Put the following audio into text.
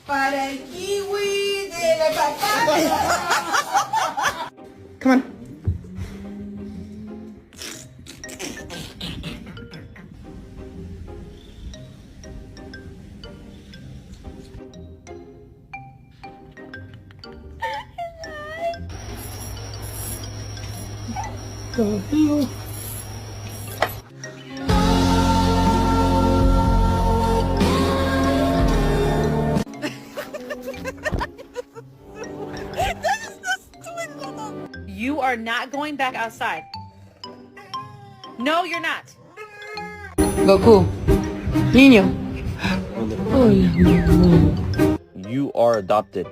Para el kiwi de la papaya. Come on. Go. You are not going back outside. No, you're not. Goku. Niño. Hola, mi amor. You are adopted.